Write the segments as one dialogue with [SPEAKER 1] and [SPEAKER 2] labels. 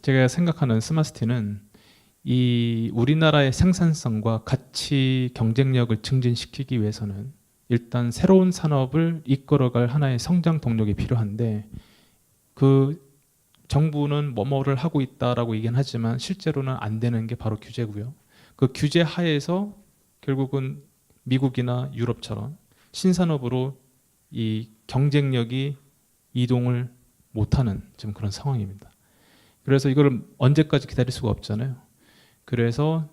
[SPEAKER 1] 제가 생각하는 스마트시티는 이 우리나라의 생산성과 가치 경쟁력을 증진시키기 위해서는 일단 새로운 산업을 이끌어갈 하나의 성장 동력이 필요한데, 그 정부는 뭐뭐를 하고 있다라고 얘기는 하지만 실제로는 안 되는 게 바로 규제고요. 그 규제 하에서 결국은 미국이나 유럽처럼 신산업으로 이 경쟁력이 이동을 못하는 지금 그런 상황입니다. 그래서 이걸 언제까지 기다릴 수가 없잖아요. 그래서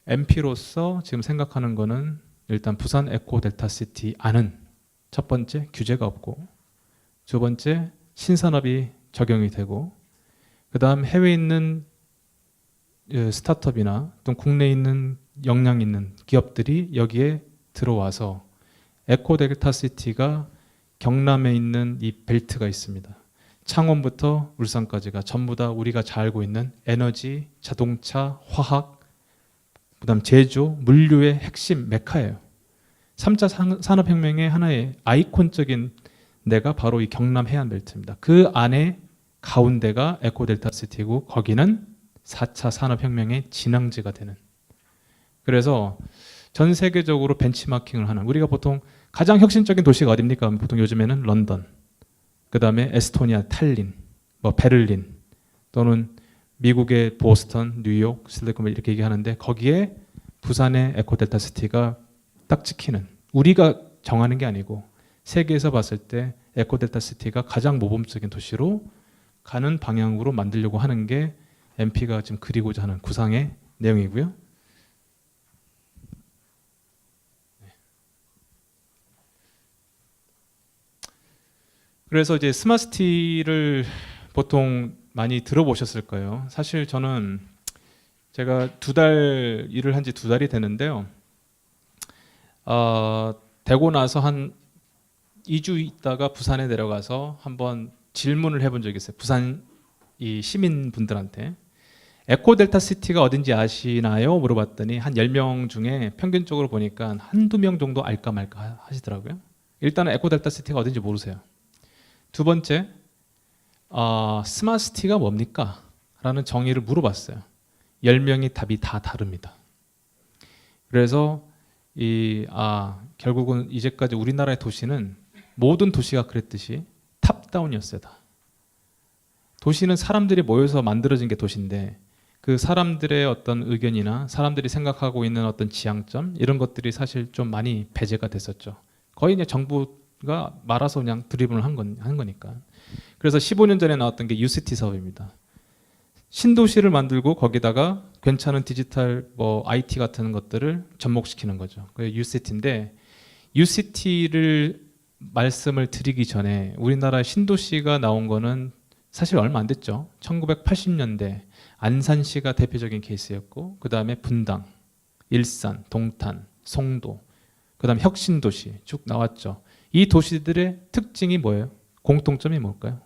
[SPEAKER 1] MP로서 지금 생각하는 거는 일단 부산 에코 델타시티 안은 첫 번째 규제가 없고, 두 번째 신산업이 적용이 되고, 그 다음 해외에 있는 스타트업이나 또 국내에 있는 역량 있는 기업들이 여기에 들어와서 에코 델타시티가 경남에 있는 이 벨트가 있습니다. 창원부터 울산까지가 전부 다 우리가 잘 알고 있는 에너지, 자동차, 화학, 그다음 제조, 물류의 핵심 메카예요. 3차 산업혁명의 하나의 아이콘적인 데가 바로 이 경남 해안벨트입니다. 그 안에 가운데가 에코델타시티고, 거기는 4차 산업혁명의 진앙지가 되는. 그래서 전 세계적으로 벤치마킹을 하는, 우리가 보통 가장 혁신적인 도시가 어디입니까? 보통 요즘에는 런던, 그 다음에 에스토니아 탈린, 뭐 베를린, 또는 미국의 보스턴, 뉴욕, 실리콘밸리 이렇게 얘기하는데, 거기에 부산의 에코델타시티가 딱 찍히는, 우리가 정하는 게 아니고 세계에서 봤을 때 에코델타시티가 가장 모범적인 도시로 가는 방향으로 만들려고 하는 게 MP가 지금 그리고자 하는 구상의 내용이고요. 그래서 이제 스마트시티를 보통 많이 들어보셨을 거예요. 사실 저는 제가 2달 일을 한 지 2달이 되는데요. 되고 나서 한 2주 있다가 부산에 내려가서 한번 질문을 해본 적이 있어요. 부산 이 시민분들한테 에코델타 시티가 어딘지 아시나요? 물어봤더니 한 10명 중에 평균적으로 보니까 한두 명 정도 알까 말까 하시더라고요. 일단은 에코델타 시티가 어딘지 모르세요. 두 번째, 스마트시티가 뭡니까? 라는 정의를 물어봤어요. 10명이 답이 다 다릅니다. 그래서 결국은 이제까지 우리나라의 도시는 모든 도시가 그랬듯이 탑다운이었어요. 다. 도시는 사람들이 모여서 만들어진 게 도시인데, 그 사람들의 어떤 의견이나 사람들이 생각하고 있는 어떤 지향점, 이런 것들이 사실 좀 많이 배제가 됐었죠. 거의 이제 정부가 말아서 그냥 드리블을 한 거니까. 그래서 15년 전에 나왔던 게 유시티 사업입니다. 신도시를 만들고 거기다가 괜찮은 디지털 뭐 IT 같은 것들을 접목시키는 거죠. 그게 유시티인데, 유시티를 말씀을 드리기 전에 우리나라 신도시가 나온 거는 사실 얼마 안 됐죠. 1980년대 안산시가 대표적인 케이스였고, 그 다음에 분당, 일산, 동탄, 송도, 그 다음에 혁신도시 쭉 나왔죠. 이 도시들의 특징이 뭐예요? 공통점이 뭘까요?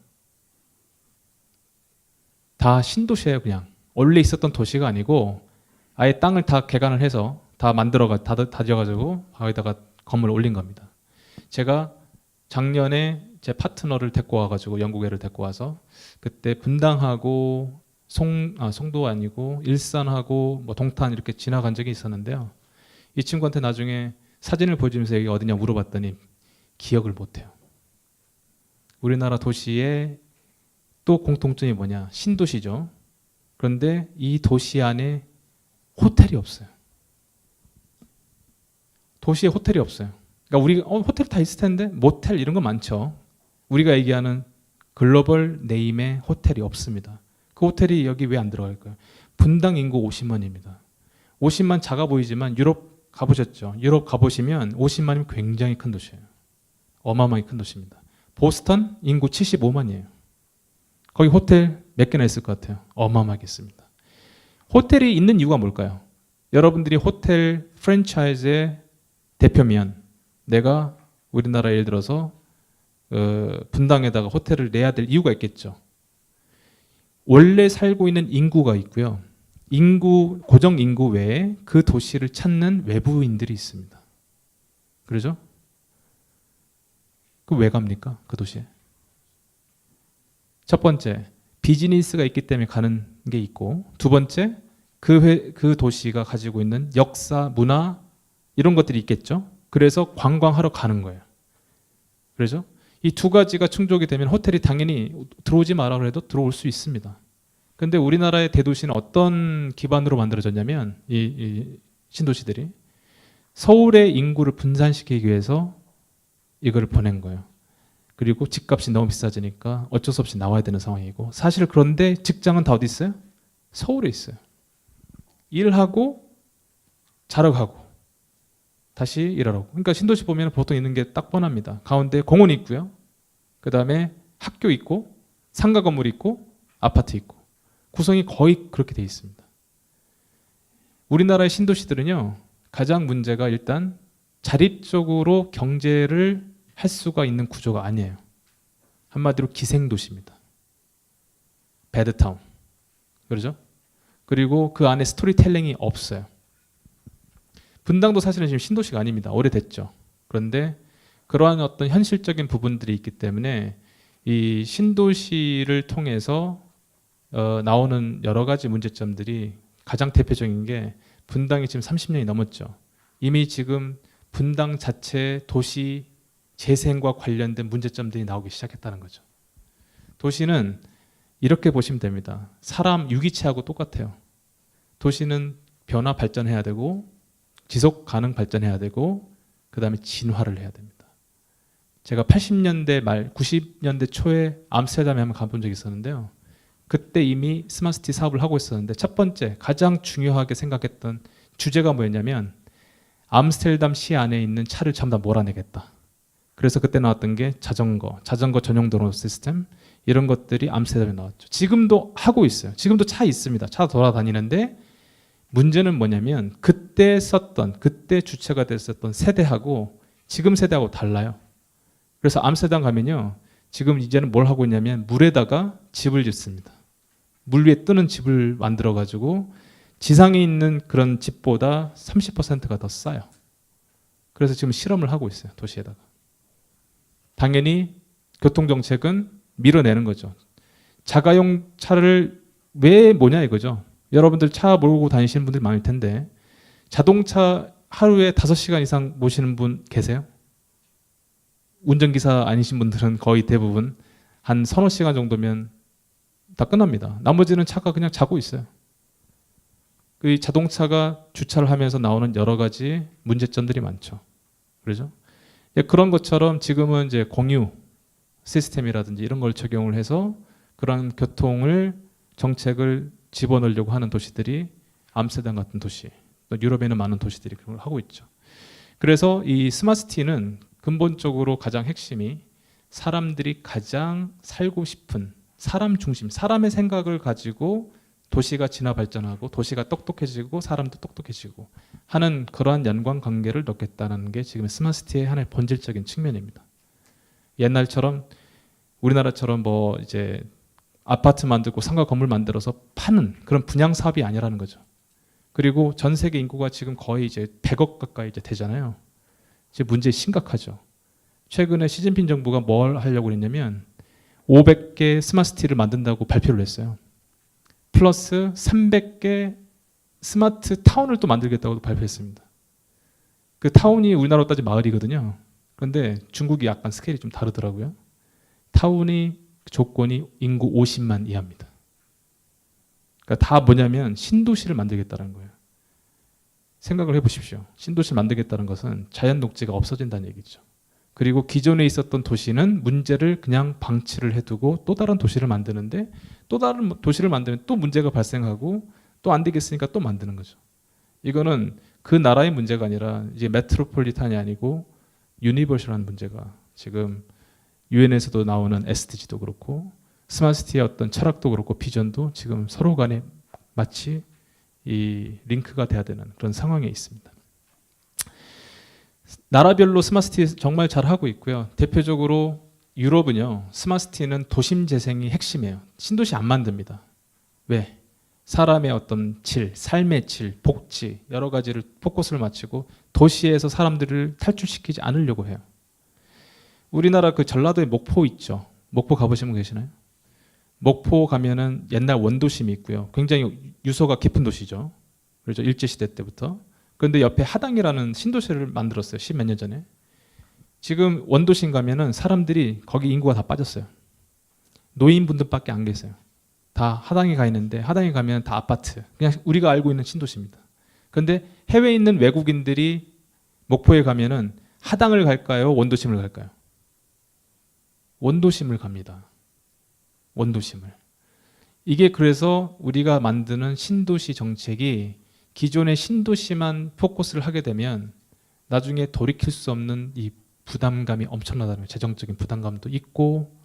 [SPEAKER 1] 다 신도시예요. 그냥 원래 있었던 도시가 아니고 아예 땅을 다 개간을 해서 다 다져가지고 거기다가 건물을 올린 겁니다. 제가 작년에 제 파트너를 데리고 와가지고, 영국애를 데리고 와서 그때 분당하고 송도 아니고 일산하고 뭐 동탄 이렇게 지나간 적이 있었는데요. 이 친구한테 나중에 사진을 보여주면서 여기 어디냐 물어봤더니 기억을 못해요. 우리나라 도시의 또 공통점이 뭐냐? 신도시죠. 그런데 이 도시 안에 호텔이 없어요. 도시에 호텔이 없어요. 그러니까 우리가 호텔 다 있을 텐데 모텔 이런 거 많죠. 우리가 얘기하는 글로벌 네임의 호텔이 없습니다. 그 호텔이 여기 왜 안 들어갈까요? 분당 인구 50만입니다. 50만 작아 보이지만 유럽 가보셨죠? 유럽 가보시면 50만이면 굉장히 큰 도시예요. 어마어마하게 큰 도시입니다. 보스턴 인구 75만이에요. 거기 호텔 몇 개나 있을 것 같아요? 어마어마하게 있습니다. 호텔이 있는 이유가 뭘까요? 여러분들이 호텔 프랜차이즈의 대표면, 내가 우리나라 예를 들어서 분당에다가 호텔을 내야 될 이유가 있겠죠. 원래 살고 있는 인구가 있고요. 고정 인구 외에 그 도시를 찾는 외부인들이 있습니다. 그러죠? 그 왜 갑니까? 그 도시에. 첫 번째, 비즈니스가 있기 때문에 가는 게 있고, 두 번째 그 도시가 가지고 있는 역사, 문화 이런 것들이 있겠죠. 그래서 관광하러 가는 거예요. 그래서 이 두 가지가 충족이 되면 호텔이 당연히 들어오지 마라 그래도 들어올 수 있습니다. 근데 우리나라의 대도시는 어떤 기반으로 만들어졌냐면 이 신도시들이 서울의 인구를 분산시키기 위해서 이걸 보낸 거예요. 그리고 집값이 너무 비싸지니까 어쩔 수 없이 나와야 되는 상황이고, 사실 그런데 직장은 다 어디 있어요? 서울에 있어요. 일하고 자러 가고 다시 일하라고. 그러니까 신도시 보면 보통 있는 게 딱 뻔합니다. 가운데 공원이 있고요. 그 다음에 학교 있고 상가 건물 있고 아파트 있고, 구성이 거의 그렇게 돼 있습니다. 우리나라의 신도시들은요, 가장 문제가 일단 자립적으로 경제를 할 수가 있는 구조가 아니에요. 한마디로 기생도시입니다. 배드타운. 그렇죠? 그리고 그 안에 스토리텔링이 없어요. 분당도 사실은 지금 신도시가 아닙니다. 오래됐죠. 그런데 그러한 어떤 현실적인 부분들이 있기 때문에 이 신도시를 통해서 나오는 여러 가지 문제점들이, 가장 대표적인 게 분당이 지금 30년이 넘었죠. 이미 지금 분당 자체 도시 재생과 관련된 문제점들이 나오기 시작했다는 거죠. 도시는 이렇게 보시면 됩니다. 사람 유기체하고 똑같아요. 도시는 변화 발전해야 되고 지속 가능 발전해야 되고 그 다음에 진화를 해야 됩니다. 제가 80년대 말 90년대 초에 암스테르담에 한번 가본 적이 있었는데요. 그때 이미 스마트시티 사업을 하고 있었는데, 첫 번째 가장 중요하게 생각했던 주제가 뭐였냐면 암스테르담 시 안에 있는 차를 전부 다 몰아내겠다. 그래서 그때 나왔던 게 자전거 전용 도로 시스템, 이런 것들이 암스테르담에 나왔죠. 지금도 하고 있어요. 지금도 차 있습니다. 차 돌아다니는데 문제는 뭐냐면 그때 주체가 됐었던 세대하고 지금 세대하고 달라요. 그래서 암스테르담 가면요, 지금 이제는 뭘 하고 있냐면 물에다가 집을 짓습니다. 물 위에 뜨는 집을 만들어 가지고 지상에 있는 그런 집보다 30%가 더 싸요. 그래서 지금 실험을 하고 있어요, 도시에다가. 당연히 교통정책은 밀어내는 거죠. 자가용 차를 왜 뭐냐 이거죠. 여러분들 차 몰고 다니시는 분들 많을 텐데 자동차 하루에 5시간 이상 모시는 분 계세요? 운전기사 아니신 분들은 거의 대부분 한 서너 시간 정도면 다 끝납니다. 나머지는 차가 그냥 자고 있어요. 그 자동차가 주차를 하면서 나오는 여러 가지 문제점들이 많죠. 그렇죠? 그런 것처럼 지금은 이제 공유 시스템이라든지 이런 걸 적용을 해서 그런 교통을 정책을 집어넣으려고 하는 도시들이 암스테르담 같은 도시, 또 유럽에는 많은 도시들이 그런 걸 하고 있죠. 그래서 이 스마트시티는 근본적으로 가장 핵심이 사람들이 가장 살고 싶은 사람 중심, 사람의 생각을 가지고 도시가 진화 발전하고 도시가 똑똑해지고 사람도 똑똑해지고 하는 그러한 연관관계를 넣겠다는 게 지금 스마트시티의 하나의 본질적인 측면입니다. 옛날처럼 우리나라처럼 뭐 이제 아파트 만들고 상가 건물 만들어서 파는 그런 분양 사업이 아니라는 거죠. 그리고 전 세계 인구가 지금 거의 이제 100억 가까이 이제 되잖아요. 이제 문제 심각하죠. 최근에 시진핑 정부가 뭘 하려고 했냐면 500개 스마트시티를 만든다고 발표를 했어요. 플러스 300개 스마트 타운을 또 만들겠다고 발표했습니다. 그 타운이 우리나라로 따지면 마을이거든요. 그런데 중국이 약간 스케일이 좀 다르더라고요. 타운이 조건이 인구 50만 이하입니다. 그러니까 다 뭐냐면 신도시를 만들겠다는 거예요. 생각을 해보십시오. 신도시를 만들겠다는 것은 자연 녹지가 없어진다는 얘기죠. 그리고 기존에 있었던 도시는 문제를 그냥 방치를 해두고 또 다른 도시를 만드는데, 또 다른 도시를 만들면 또 문제가 발생하고 또 안 되겠으니까 또 만드는 거죠. 이거는 그 나라의 문제가 아니라 이제 메트로폴리탄이 아니고 유니버셜한 문제가 지금 유엔에서도 나오는 SDG도 그렇고 스마트시티의 어떤 철학도 그렇고 비전도 지금 서로 간에 마치 이 링크가 돼야 되는 그런 상황에 있습니다. 나라별로 스마트시티 정말 잘하고 있고요. 대표적으로 유럽은요, 스마트시티는 도심 재생이 핵심이에요. 신도시 안 만듭니다. 왜? 사람의 어떤 질, 삶의 질, 복지 여러 가지를 포커스를 맞추고 도시에서 사람들을 탈출시키지 않으려고 해요. 우리나라 그 전라도에 목포 있죠. 목포 가보신 분 계시나요? 목포 가면은 옛날 원도심이 있고요. 굉장히 유서가 깊은 도시죠. 그렇죠. 일제시대 때부터. 그런데 옆에 하당이라는 신도시를 만들었어요. 10몇 년 전에. 지금 원도심 가면은 사람들이 거기 인구가 다 빠졌어요. 노인분들밖에 안 계세요. 다 하당에 가 있는데 하당에 가면 다 아파트. 그냥 우리가 알고 있는 신도시입니다. 그런데 해외에 있는 외국인들이 목포에 가면은 하당을 갈까요? 원도심을 갈까요? 원도심을 갑니다. 원도심을. 이게 그래서 우리가 만드는 신도시 정책이 기존의 신도시만 포커스를 하게 되면 나중에 돌이킬 수 없는 이 부담감이 엄청나다는 거예요. 재정적인 부담감도 있고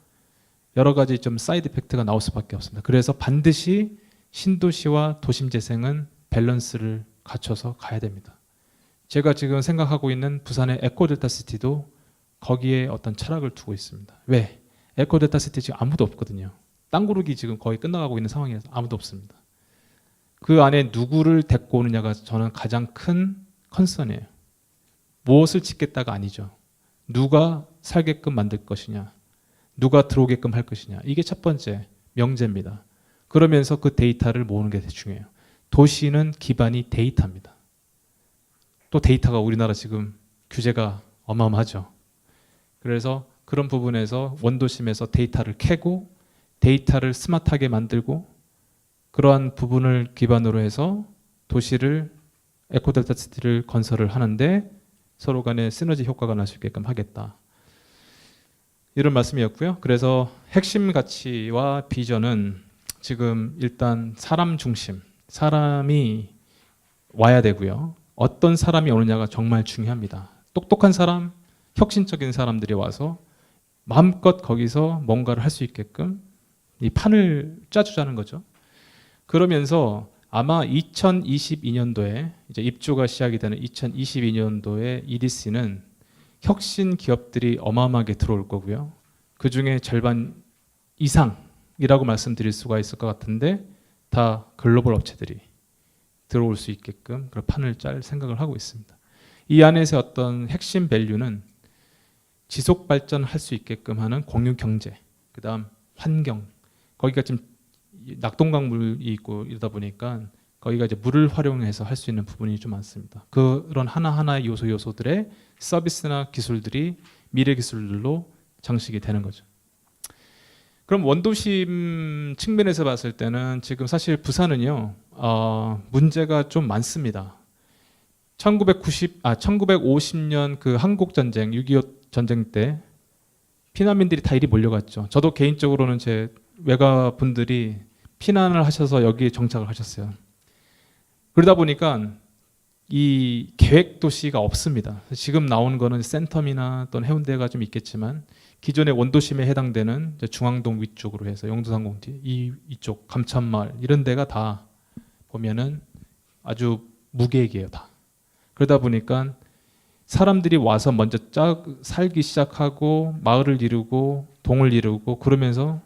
[SPEAKER 1] 여러 가지 좀 사이드 이펙트가 나올 수밖에 없습니다. 그래서 반드시 신도시와 도심 재생은 밸런스를 갖춰서 가야 됩니다. 제가 지금 생각하고 있는 부산의 에코델타시티도 거기에 어떤 철학을 두고 있습니다. 왜? 에코델타시티 지금 아무도 없거든요. 땅 고르기 지금 거의 끝나가고 있는 상황이라서 아무도 없습니다. 그 안에 누구를 데리고 오느냐가 저는 가장 큰 컨선이에요. 무엇을 짓겠다가 아니죠. 누가 살게끔 만들 것이냐, 누가 들어오게끔 할 것이냐. 이게 첫 번째 명제입니다. 그러면서 그 데이터를 모으는 게 중요해요. 도시는 기반이 데이터입니다. 또 데이터가 우리나라 지금 규제가 어마어마하죠. 그래서 그런 부분에서 원도심에서 데이터를 캐고 데이터를 스마트하게 만들고 그러한 부분을 기반으로 해서 도시를 에코델타시티를 건설을 하는데 서로 간에 시너지 효과가 날 수 있게끔 하겠다. 이런 말씀이었고요. 그래서 핵심 가치와 비전은 지금 일단 사람 중심, 사람이 와야 되고요. 어떤 사람이 오느냐가 정말 중요합니다. 똑똑한 사람, 혁신적인 사람들이 와서 마음껏 거기서 뭔가를 할 수 있게끔 이 판을 짜주자는 거죠. 그러면서 아마 2022년도에 이제 입주가 시작이 되는 2022년도에 EDC는 혁신 기업들이 어마어마하게 들어올 거고요. 그 중에 절반 이상이라고 말씀드릴 수가 있을 것 같은데 다 글로벌 업체들이 들어올 수 있게끔 그런 판을 짤 생각을 하고 있습니다. 이 안에서 어떤 핵심 밸류는 지속 발전할 수 있게끔 하는 공유 경제, 그다음 환경. 거기가 지금 낙동강물이 있고 이러다 보니까 거기가 이제 물을 활용해서 할 수 있는 부분이 좀 많습니다. 그런 하나하나의 요소들의 서비스나 기술들이 미래 기술들로 장식이 되는 거죠. 그럼 원도심 측면에서 봤을 때는 지금 사실 부산은요 문제가 좀 많습니다. 1950년 그 한국 전쟁 6.25 전쟁 때 피난민들이 다 이리 몰려갔죠. 저도 개인적으로는 제 외가 분들이 피난을 하셔서 여기에 정착을 하셨어요. 그러다 보니까 이 계획 도시가 없습니다. 지금 나온 거는 센텀이나 또는 해운대가 좀 있겠지만 기존의 원도심에 해당되는 중앙동 위쪽으로 해서 영도상공지 이쪽 감천마을 이런 데가 다 보면은 아주 무계획이에요 다. 그러다 보니까 사람들이 와서 먼저 살기 시작하고 마을을 이루고 동을 이루고 그러면서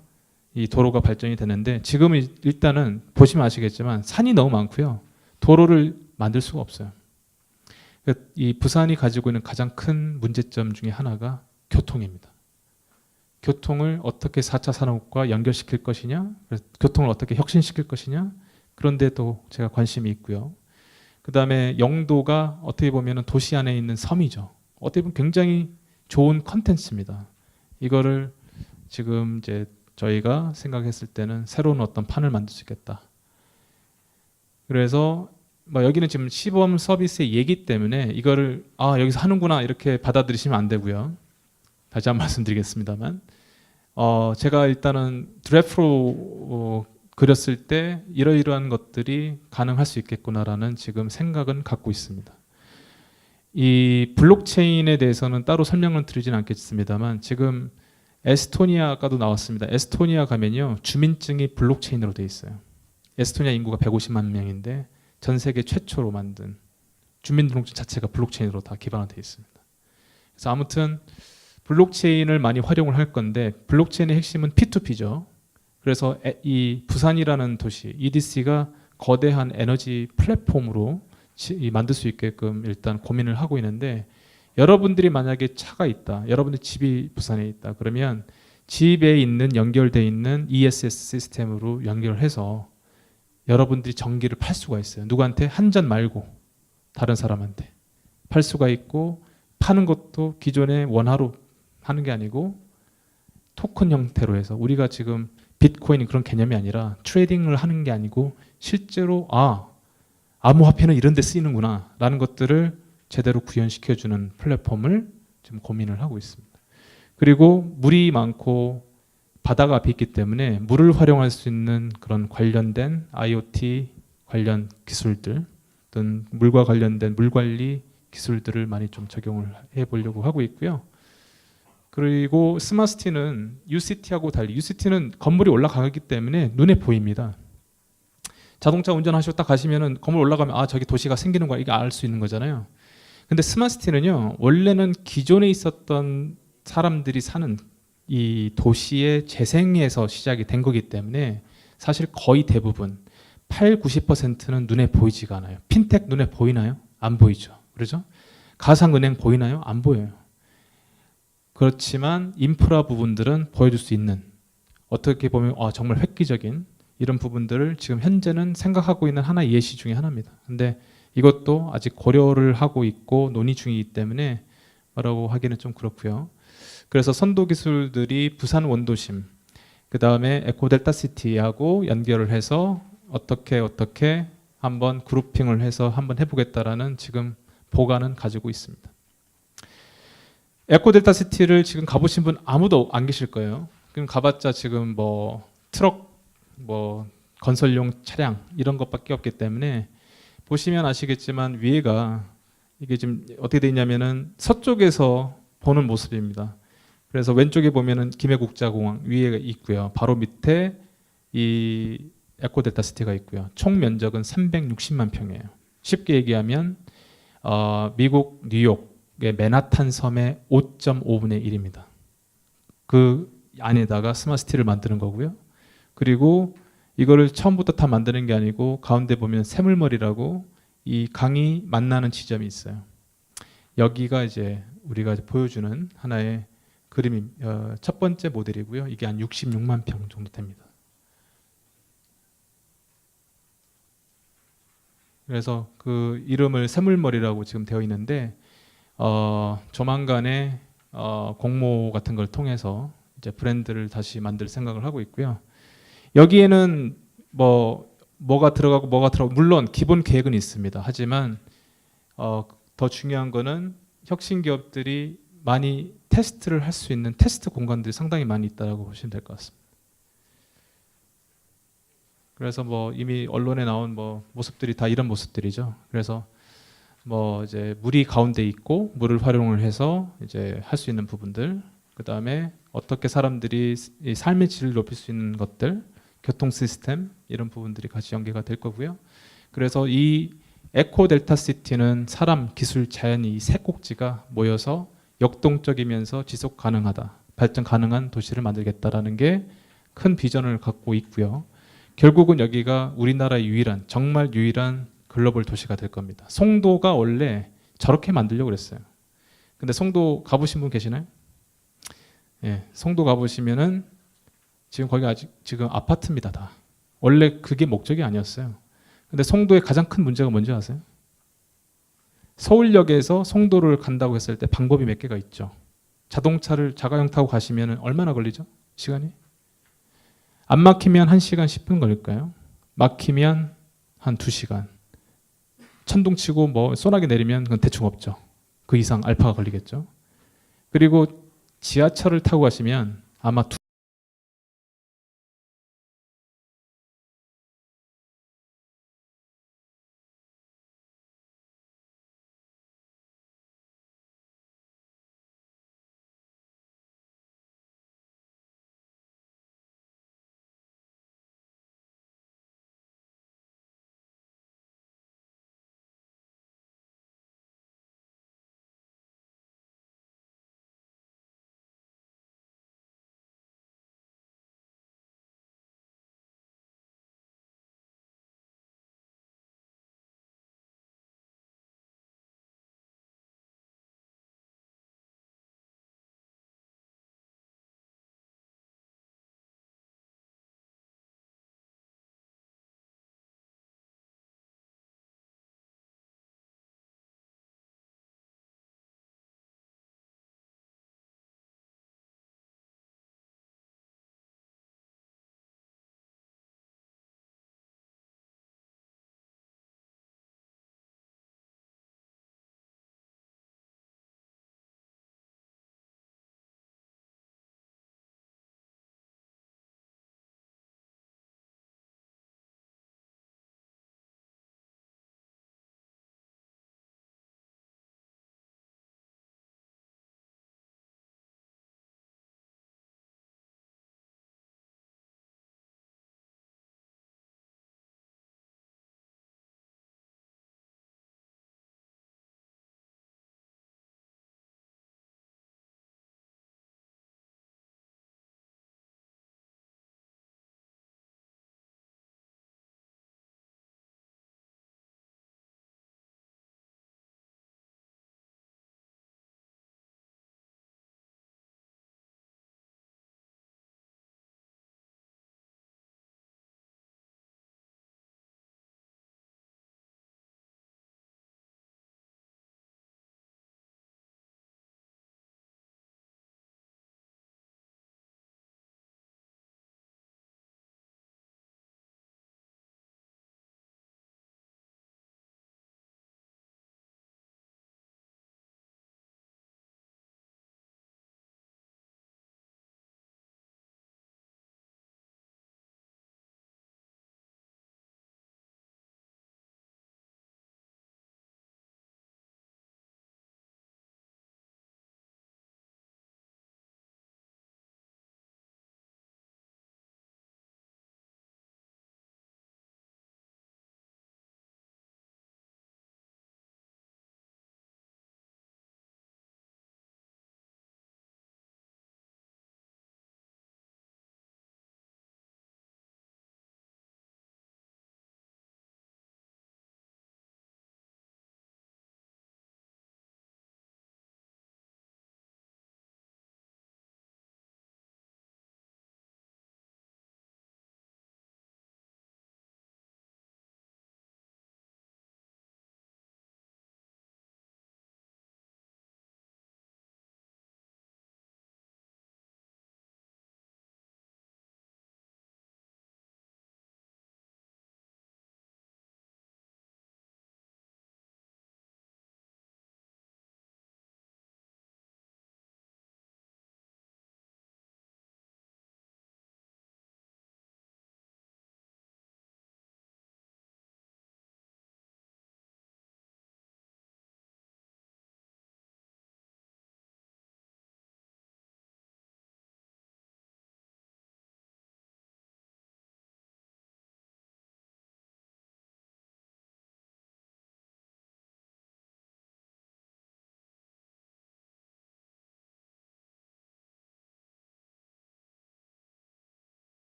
[SPEAKER 1] 이 도로가 발전이 되는데 지금은 일단은 보시면 아시겠지만 산이 너무 많고요. 도로를 만들 수가 없어요. 이 부산이 가지고 있는 가장 큰 문제점 중에 하나가 교통입니다. 교통을 어떻게 4차 산업과 연결시킬 것이냐, 교통을 어떻게 혁신시킬 것이냐, 그런 데도 제가 관심이 있고요. 그 다음에 영도가 어떻게 보면 도시 안에 있는 섬이죠. 어떻게 보면 굉장히 좋은 컨텐츠입니다. 이거를 지금 이제 저희가 생각했을 때는 새로운 어떤 판을 만들 수 있겠다. 그래서 뭐 여기는 지금 시범 서비스의 얘기 때문에 이거를 여기서 하는구나 이렇게 받아들이시면 안 되고요. 다시 한번 말씀드리겠습니다만 제가 일단은 드래프트로 그렸을 때 이러이러한 것들이 가능할 수 있겠구나라는 지금 생각은 갖고 있습니다. 이 블록체인에 대해서는 따로 설명을 드리진 않겠습니다만 지금 에스토니아 아까도 나왔습니다. 에스토니아 가면요 주민증이 블록체인으로 되어 있어요. 에스토니아 인구가 150만 명인데 전 세계 최초로 만든 주민등록증 자체가 블록체인으로 다 기반화되어 있습니다. 그래서 아무튼 블록체인을 많이 활용을 할 건데 블록체인의 핵심은 P2P죠. 그래서 이 부산이라는 도시 EDC가 거대한 에너지 플랫폼으로 만들 수 있게끔 일단 고민을 하고 있는데 여러분들이 만약에 차가 있다, 여러분들 집이 부산에 있다 그러면 집에 있는 연결되어 있는 ESS 시스템으로 연결해서 여러분들이 전기를 팔 수가 있어요. 누구한테? 한전 말고 다른 사람한테 팔 수가 있고, 파는 것도 기존의 원화로 하는 게 아니고 토큰 형태로 해서, 우리가 지금 비트코인이 그런 개념이 아니라 트레이딩을 하는 게 아니고 실제로 암호화폐는 이런 데 쓰이는구나 라는 것들을 제대로 구현시켜주는 플랫폼을 지금 고민을 하고 있습니다. 그리고 물이 많고 바다가 앞에 있기 때문에 물을 활용할 수 있는 그런 관련된 IoT 관련 기술들 또는 물과 관련된 물관리 기술들을 많이 좀 적용을 해보려고 하고 있고요. 그리고 스마트시티는 UCT하고 달리, UCT는 건물이 올라가기 때문에 눈에 보입니다. 자동차 운전하시고 딱 가시면은 건물 올라가면 저기 도시가 생기는 거야, 이게 알 수 있는 거잖아요. 근데 스마트시티는요, 원래는 기존에 있었던 사람들이 사는 이 도시의 재생에서 시작이 된 거기 때문에 사실 거의 대부분 80~90%는 눈에 보이지가 않아요. 핀텍 눈에 보이나요? 안 보이죠. 그렇죠? 가상은행 보이나요? 안 보여요. 그렇지만 인프라 부분들은 보여줄 수 있는, 어떻게 보면 정말 획기적인 이런 부분들을 지금 현재는 생각하고 있는 하나의 예시 중에 하나입니다. 근데 이것도 아직 고려를 하고 있고 논의 중이기 때문에 뭐라고 하기는 좀 그렇고요. 그래서 선도 기술들이 부산 원도심, 그 다음에 에코델타시티하고 연결을 해서 어떻게 한번 그룹핑을 해서 한번 해보겠다라는 지금 보관은 가지고 있습니다. 에코델타시티를 지금 가보신 분 아무도 안 계실 거예요. 그럼 가봤자 지금 뭐 트럭, 뭐 건설용 차량 이런 것밖에 없기 때문에, 보시면 아시겠지만 위에가 이게 지금 어떻게 되어 있냐면은 서쪽에서 보는 모습입니다. 그래서 왼쪽에 보면은 김해국제공항 위에 있고요. 바로 밑에 이 에코델타시티가 있고요. 총 면적은 360만 평이에요. 쉽게 얘기하면 미국 뉴욕의 맨하탄 섬의 5.5분의 1입니다. 그 안에다가 스마트시티를 만드는 거고요. 그리고 이거를 처음부터 다 만드는 게 아니고 가운데 보면 새물머리라고 이 강이 만나는 지점이 있어요. 여기가 이제 우리가 보여주는 하나의 그림이 첫 번째 모델이고요. 이게 한 66만 평 정도 됩니다. 그래서 그 이름을 새물머리라고 지금 되어 있는데 조만간에 공모 같은 걸 통해서 이제 브랜드를 다시 만들 생각을 하고 있고요. 여기에는 뭐가 들어가고 물론 기본 계획은 있습니다. 하지만 더 중요한 거는 혁신 기업들이 많이 테스트를 할 수 있는 테스트 공간들이 상당히 많이 있다고 보시면 될 것 같습니다. 그래서 뭐 이미 언론에 나온 모습들이 다 이런 모습들이죠. 그래서 이제 물이 가운데 있고 물을 활용을 해서 이제 할 수 있는 부분들, 그 다음에 어떻게 사람들이 이 삶의 질을 높일 수 있는 것들, 교통 시스템 이런 부분들이 같이 연계가 될 거고요. 그래서 이 에코델타시티는 사람, 기술, 자연이 이 세 꼭지가 모여서 역동적이면서 지속 가능하다, 발전 가능한 도시를 만들겠다라는 게 큰 비전을 갖고 있고요. 결국은 여기가 우리나라의 유일한, 정말 유일한 글로벌 도시가 될 겁니다. 송도가 원래 저렇게 만들려고 그랬어요. 근데 송도 가보신 분 계시나요? 예, 송도 가보시면은 지금 거기 아직 지금 아파트입니다, 다. 원래 그게 목적이 아니었어요. 근데 송도의 가장 큰 문제가 뭔지 아세요? 서울역에서 송도를 간다고 했을 때 방법이 몇 개가 있죠. 자동차를 자가용 타고 가시면 얼마나 걸리죠? 시간이? 안 막히면 1시간 10분 걸릴까요? 막히면 한 2시간. 천둥치고 소나기 내리면 그건 대충 없죠. 그 이상 알파가 걸리겠죠. 그리고 지하철을 타고 가시면 아마